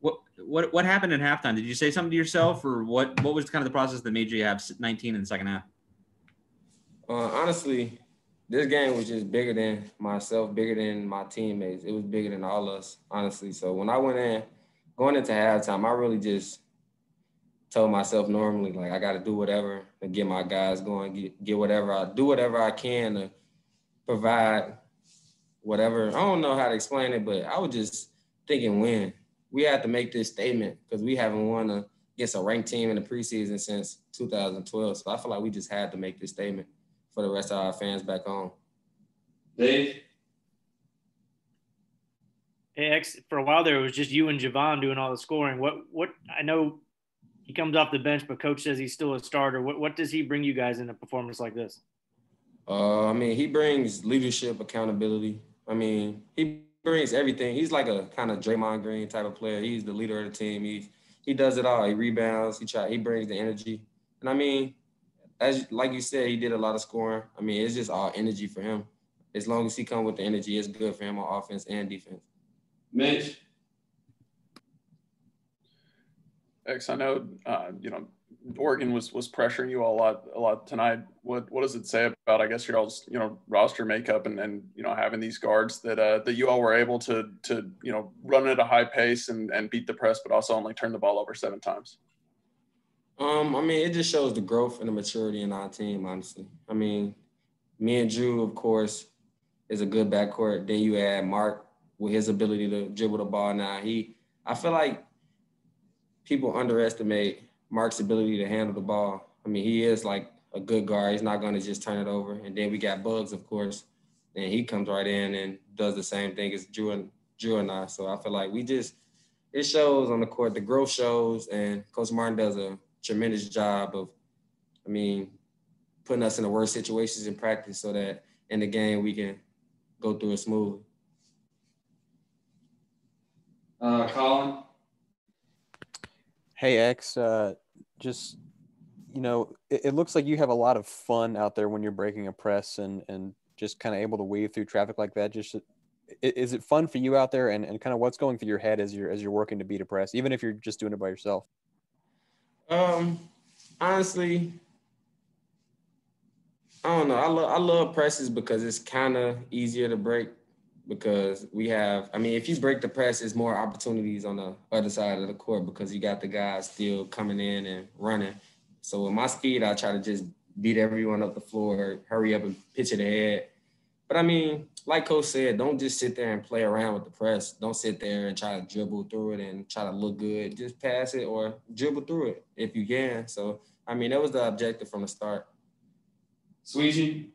What happened at halftime? Did you say something to yourself, or what was kind of the process that made you have 19 in the second half? Honestly, this game was just bigger than myself, bigger than my teammates. It was bigger than all of us, honestly. So when I went in, going into halftime, I really just told myself normally, like, I got to do whatever to get my guys going, get whatever I can to provide whatever. I don't know how to explain it, but I was just thinking win. We had to make this statement because we haven't won against a ranked team in the preseason since 2012. So I feel like we just had to make this statement for the rest of our fans back home. Dave? Hey, X, for a while there, it was just you and Javon doing all the scoring. What I know he comes off the bench, but coach says he's still a starter. What does he bring you guys in a performance like this? He brings leadership, accountability. He brings everything. He's like a kind of Draymond Green type of player. He's the leader of the team. He does it all. He rebounds. He brings the energy. And as like you said, he did a lot of scoring. It's just all energy for him. As long as he comes with the energy, it's good for him on offense and defense. Mitch? X, I know, Oregon was pressuring you all a lot tonight. What does it say about, I guess, your all's, roster makeup and having these guards that you all were able to run at a high pace and beat the press, but also only turn the ball over 7 times? It just shows the growth and the maturity in our team, honestly. Me and Drew, of course, is a good backcourt. Then you add Mark with his ability to dribble the ball now. I feel like people underestimate Mark's ability to handle the ball. He is like a good guard. He's not going to just turn it over. And then we got Bugs, of course. And he comes right in and does the same thing as Drew and I. So I feel like it shows on the court. The growth shows. And Coach Martin does a tremendous job of, putting us in the worst situations in practice so that in the game we can go through it smoothly. Colin? Hey, X, it looks like you have a lot of fun out there when you're breaking a press and just kind of able to weave through traffic like that. Is it fun for you out there and kind of what's going through your head as you're working to beat a press, even if you're just doing it by yourself? Honestly, I don't know. I love presses because it's kind of easier to break because we have, if you break the press, it's more opportunities on the other side of the court because you got the guys still coming in and running. So with my speed, I try to just beat everyone up the floor, hurry up and pitch it ahead. But like Coach said, don't just sit there and play around with the press. Don't sit there and try to dribble through it and try to look good. Just pass it or dribble through it if you can. So, that was the objective from the start. Sweetie?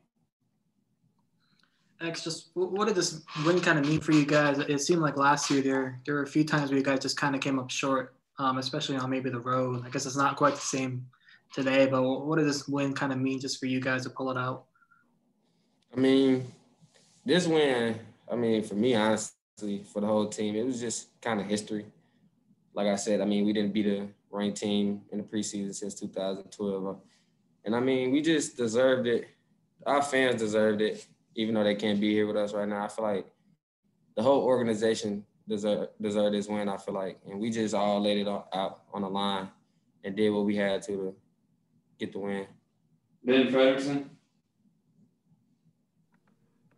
X, just what did this win kind of mean for you guys? It seemed like last year there were a few times where you guys just kind of came up short, especially on maybe the road. I guess it's not quite the same today, but what did this win kind of mean just for you guys to pull it out? This win, for me, honestly, for the whole team, it was just kind of history. Like I said, we didn't beat a ranked team in the preseason since 2012. And, we just deserved it. Our fans deserved it, even though they can't be here with us right now. I feel like the whole organization deserved this win, I feel like. And we just all laid it out on the line and did what we had to get the win. Ben Frederickson?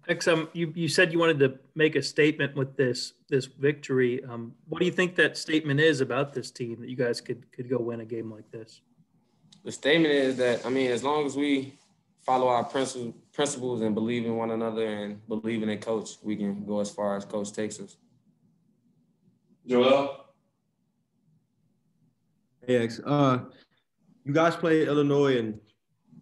X, you said you wanted to make a statement with this victory. What do you think that statement is about this team that you guys could go win a game like this? The statement is that, as long as we follow our principles and believe in one another and believe in a coach, we can go as far as coach takes us. Joel? Hey, X. You guys play Illinois in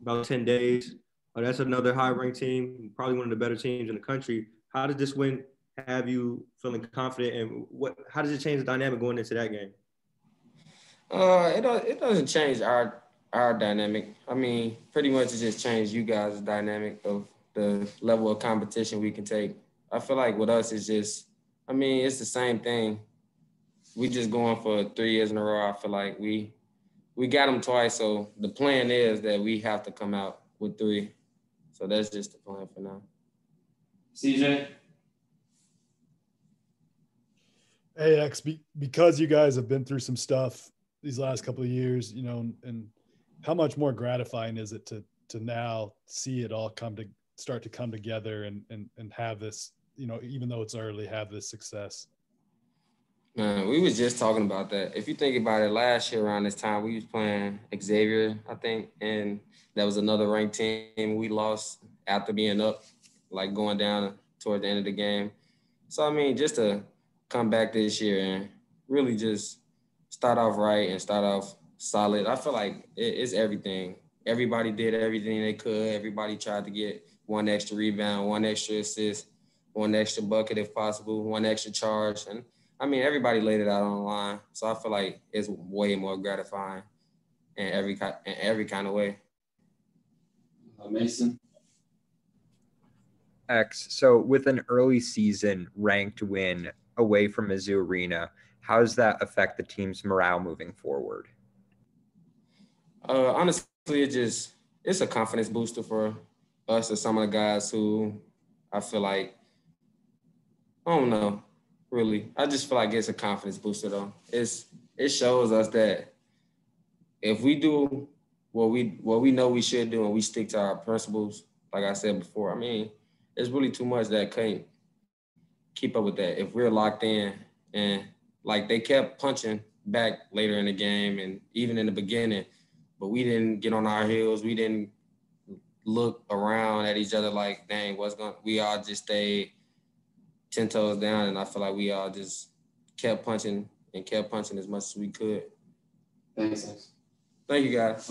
about 10 days. That's another high-ranked team, probably one of the better teams in the country. How does this win have you feeling confident, and how does it change the dynamic going into that game? It doesn't change our dynamic. Pretty much it just changed you guys' dynamic of the level of competition we can take. I feel like with us, it's just, it's the same thing. We just going for 3 years in a row. I feel like we got them twice, so the plan is that we have to come out with 3. So that's just the plan for now. CJ? Hey, X, because you guys have been through some stuff these last couple of years, you know, and how much more gratifying is it to now see it all start to come together and have this, you know, even though it's early, have this success? Man, we was just talking about that. If you think about it, last year around this time, we was playing Xavier, I think, and that was another ranked team. We lost after being up, like going down toward the end of the game. So, I mean, just to come back this year and really just start off right and start off solid, I feel like it's everything. Everybody did everything they could. Everybody tried to get one extra rebound, one extra assist, one extra bucket if possible, one extra charge. And I mean, everybody laid it out on the line. So I feel like it's way more gratifying in every kind of way. Mason. X. So with an early season ranked win away from Mizzou Arena, how does that affect the team's morale moving forward? Honestly, it's a confidence booster for us and some of the guys who I feel like, I don't know, really. I just feel like it's a confidence booster though. It shows us that if we do what we know we should do and we stick to our principles, like I said before, I mean, it's really too much that can't keep up with that. If we're locked in and like they kept punching back later in the game and even in the beginning, but we didn't get on our heels. We didn't look around at each other like, dang, we all just stayed 10 toes down. And I feel like we all just kept punching as much as we could. Thanks. Thank you, guys.